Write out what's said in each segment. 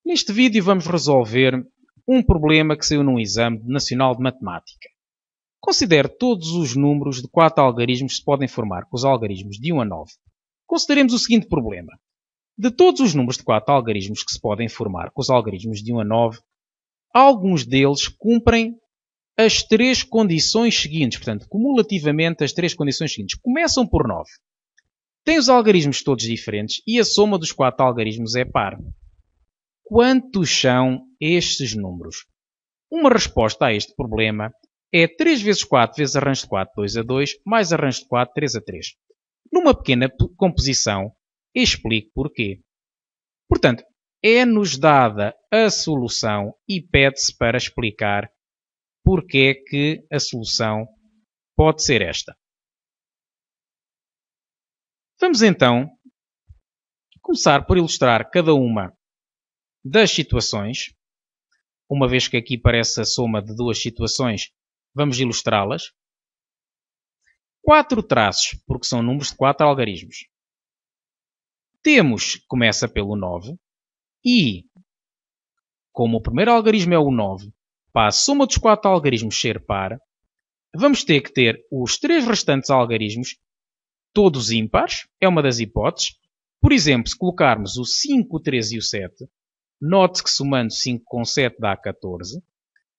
Neste vídeo vamos resolver um problema que saiu num exame nacional de matemática. Considere todos os números de 4 algarismos que se podem formar com os algarismos de 1 a 9. Consideremos o seguinte problema. De todos os números de 4 algarismos que se podem formar com os algarismos de 1 a 9, alguns deles cumprem as 3 condições seguintes. Portanto, cumulativamente as 3 condições seguintes. Começam por 9. Tem os algarismos todos diferentes e a soma dos 4 algarismos é par. Quantos são estes números? Uma resposta a este problema é 3 vezes 4 vezes arranjo de 4, 2 a 2, mais arranjo de 4, 3 a 3. Numa pequena composição, explico porquê. Portanto, é-nos dada a solução e pede-se para explicar porque é que a solução pode ser esta. Vamos então começar por ilustrar cada uma das situações. Uma vez que aqui parece a soma de duas situações, vamos ilustrá-las. 4 traços, porque são números de 4 algarismos. Começa pelo 9 e, como o primeiro algarismo é o 9, para a soma dos 4 algarismos ser par, vamos ter que ter os 3 restantes algarismos todos ímpares, é uma das hipóteses. Por exemplo, se colocarmos o 5, o 3 e o 7, note que somando 5 com 7 dá 14.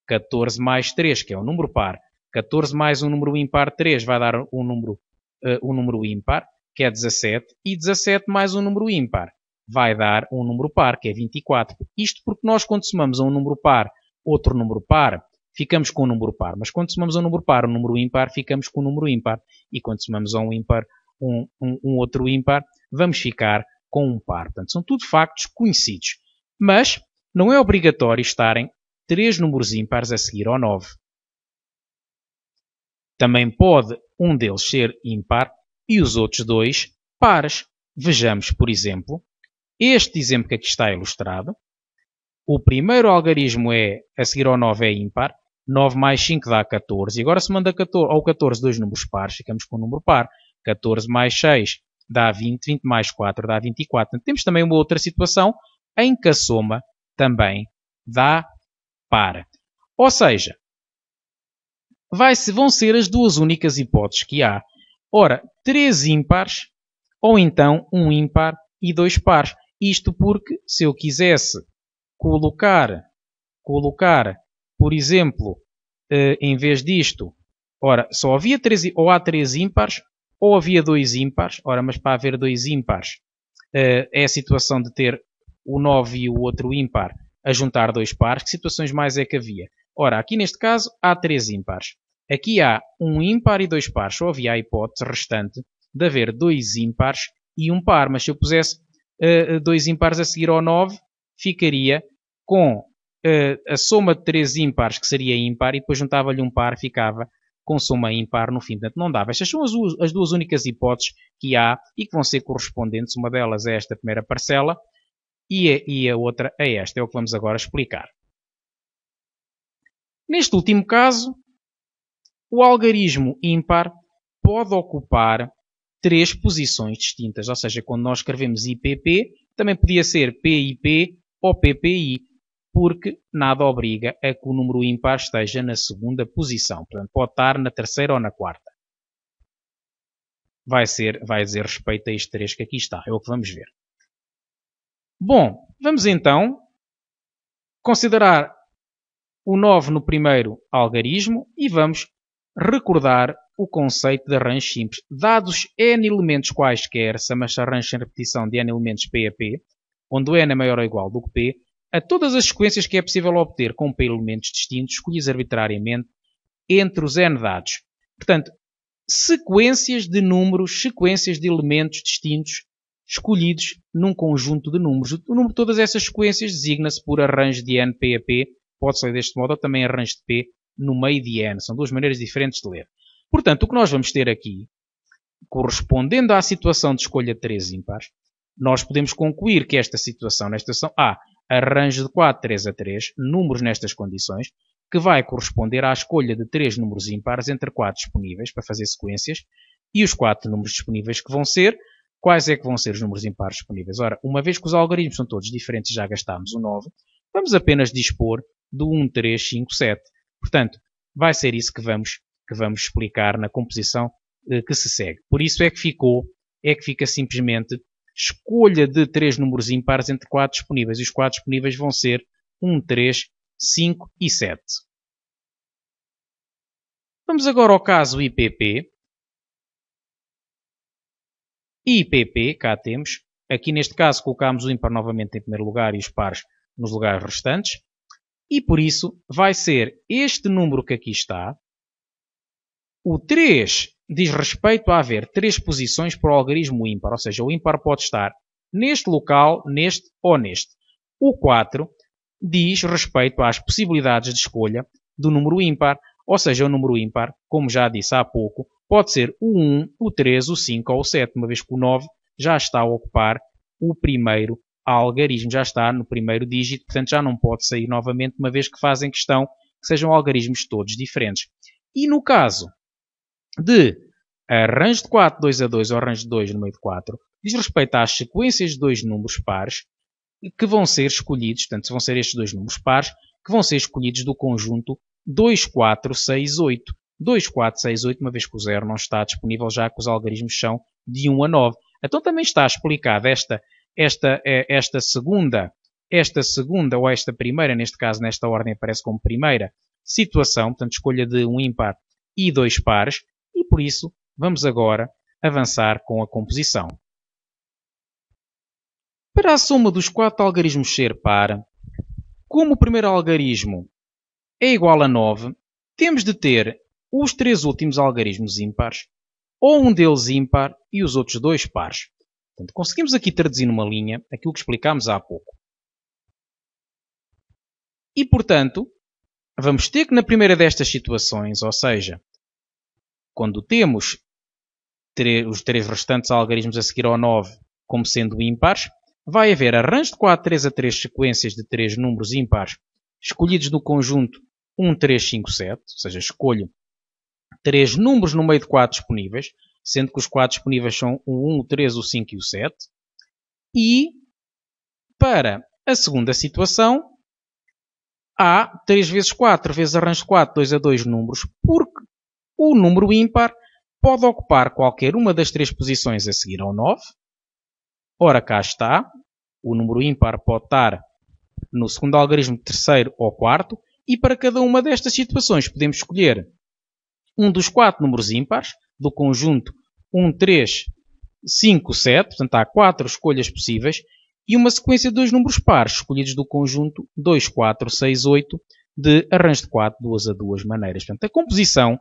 14 mais 3, que é um número par. 14 mais um número ímpar 3 vai dar um número ímpar, que é 17. E 17 mais um número ímpar vai dar um número par, que é 24. Isto porque nós, quando somamos a um número par outro número par, ficamos com um número par. Mas quando somamos a um número par um número ímpar, ficamos com um número ímpar. E quando somamos a um ímpar um outro ímpar, vamos ficar com um par. Portanto, são tudo factos conhecidos. Mas não é obrigatório estarem 3 números ímpares a seguir ao 9. Também pode um deles ser ímpar e os outros 2 pares. Vejamos, por exemplo, este exemplo que aqui está ilustrado. O primeiro algarismo a seguir ao 9 é ímpar. 9 mais 5 dá 14. E agora se manda ao 14 dois números pares, ficamos com um número par. 14 mais 6 dá 20. 20 mais 4 dá 24. Então, temos também uma outra situação em que a soma também dá par. Ou seja, vão ser as duas únicas hipóteses que há. Ora, 3 ímpares ou então um ímpar e 2 pares. Isto porque, se eu quisesse colocar, por exemplo, em vez disto, ora, só havia 3, ou há 3 ímpares ou havia 2 ímpares. Ora, mas para haver 2 ímpares é a situação de ter o 9 e o outro ímpar a juntar 2 pares. Que situações mais é que havia? Ora, aqui neste caso há 3 ímpares. Aqui há um ímpar e 2 pares. Só havia a hipótese restante de haver 2 ímpares e um par. Mas se eu pusesse 2 ímpares a seguir ao 9, ficaria com a soma de 3 ímpares, que seria ímpar, e depois juntava-lhe um par, ficava com soma ímpar no fim. Portanto, não dava. Estas são as duas únicas hipóteses que há e que vão ser correspondentes. Uma delas é esta primeira parcela e a outra é esta. É o que vamos agora explicar. Neste último caso, o algarismo ímpar pode ocupar 3 posições distintas. Ou seja, quando nós escrevemos IPP, também podia ser PIP ou PPI, porque nada obriga a que o número ímpar esteja na segunda posição. Portanto, pode estar na terceira ou na quarta. Vai dizer respeito a este 3 que aqui está. É o que vamos ver. Bom, vamos então considerar o 9 no primeiro algarismo e vamos recordar o conceito de arranjo simples. Dados n elementos quaisquer, chama-se arranjo sem repetição de n elementos P a P, onde o n é maior ou igual do que P, a todas as sequências que é possível obter com P elementos distintos, escolhidos arbitrariamente entre os n dados. Portanto, sequências de números, sequências de elementos distintos, escolhidos num conjunto de números. O número de todas essas sequências designa-se por arranjo de n P a P, pode ser deste modo, ou também arranjo de P no meio de n. São duas maneiras diferentes de ler. Portanto, o que nós vamos ter aqui, correspondendo à situação de escolha de 3 ímpares, nós podemos concluir que esta situação, nesta situação A, arranjo de 4, 3 a 3, números nestas condições, que vai corresponder à escolha de 3 números ímpares entre 4 disponíveis para fazer sequências, e os 4 números disponíveis que vão ser quais é que vão ser os números impares disponíveis? Ora, uma vez que os algarismos são todos diferentes e já gastámos o 9, vamos apenas dispor do 1, 3, 5, 7. Portanto, vai ser isso que vamos explicar na composição que se segue. Por isso é que fica simplesmente escolha de 3 números impares entre 4 disponíveis. E os 4 disponíveis vão ser 1, 3, 5 e 7. Vamos agora ao caso IPP. IPP, cá temos. Aqui neste caso colocamos o ímpar novamente em primeiro lugar e os pares nos lugares restantes. E por isso vai ser este número que aqui está. O 3 diz respeito a haver 3 posições para o algarismo ímpar. Ou seja, o ímpar pode estar neste local, neste ou neste. O 4 diz respeito às possibilidades de escolha do número ímpar. Ou seja, o número ímpar, como já disse há pouco, pode ser o 1, o 3, o 5 ou o 7, uma vez que o 9 já está a ocupar o primeiro algarismo, já está no primeiro dígito, portanto já não pode sair novamente, uma vez que fazem questão que sejam algarismos todos diferentes. E no caso de arranjo de 4, 2 a 2 ou arranjo de 2 no meio de 4, diz respeito às sequências de dois números pares que vão ser escolhidos, portanto vão ser estes dois números pares, que vão ser escolhidos do conjunto 2, 4, 6, 8. 2, 4, 6, 8, uma vez que o 0 não está disponível, já que os algarismos são de 1 a 9. Então também está explicada esta segunda, ou esta primeira, neste caso, nesta ordem aparece como primeira situação, portanto, escolha de um ímpar e 2 pares, e por isso vamos agora avançar com a composição. Para a soma dos 4 algarismos ser par, como o primeiro algarismo é igual a 9, temos de ter os 3 últimos algarismos ímpares, ou um deles ímpar e os outros 2 pares. Portanto, conseguimos aqui traduzir numa linha aquilo que explicámos há pouco. E, portanto, vamos ter que na primeira destas situações, ou seja, quando temos os 3 restantes algarismos a seguir ao 9 como sendo ímpares, vai haver arranjo de 4, 3 a 3 sequências de 3 números ímpares escolhidos no conjunto 1, 3, 5, 7, ou seja, escolho 3 números no meio de 4 disponíveis, sendo que os 4 disponíveis são o 1, o 3, o 5 e o 7. E, para a segunda situação, há 3 vezes 4 vezes arranjo de 4, 2 a 2 números, porque o número ímpar pode ocupar qualquer uma das 3 posições a seguir ao 9. Ora, cá está. O número ímpar pode estar no segundo algarismo, terceiro ou quarto. E para cada uma destas situações podemos escolher um dos 4 números ímpares, do conjunto 1, 3, 5, 7. Portanto, há 4 escolhas possíveis. E uma sequência de 2 números pares, escolhidos do conjunto 2, 4, 6, 8, de arranjo de 4, 2 a 2 maneiras. Portanto, a composição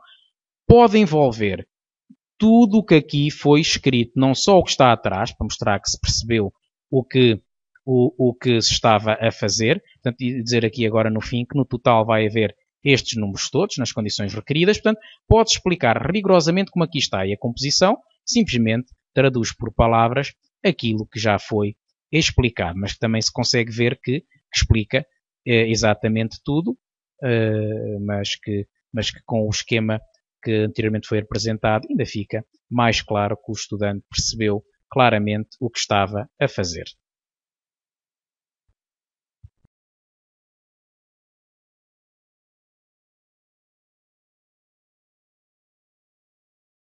pode envolver tudo o que aqui foi escrito, não só o que está atrás, para mostrar que se percebeu o que se estava a fazer. Portanto, dizer aqui agora no fim que no total vai haver estes números todos, nas condições requeridas. Portanto, pode explicar rigorosamente como aqui está. E a composição simplesmente traduz por palavras aquilo que já foi explicado, mas que também se consegue ver que explica exatamente tudo, mas que com o esquema que anteriormente foi apresentado ainda fica mais claro que o estudante percebeu claramente o que estava a fazer.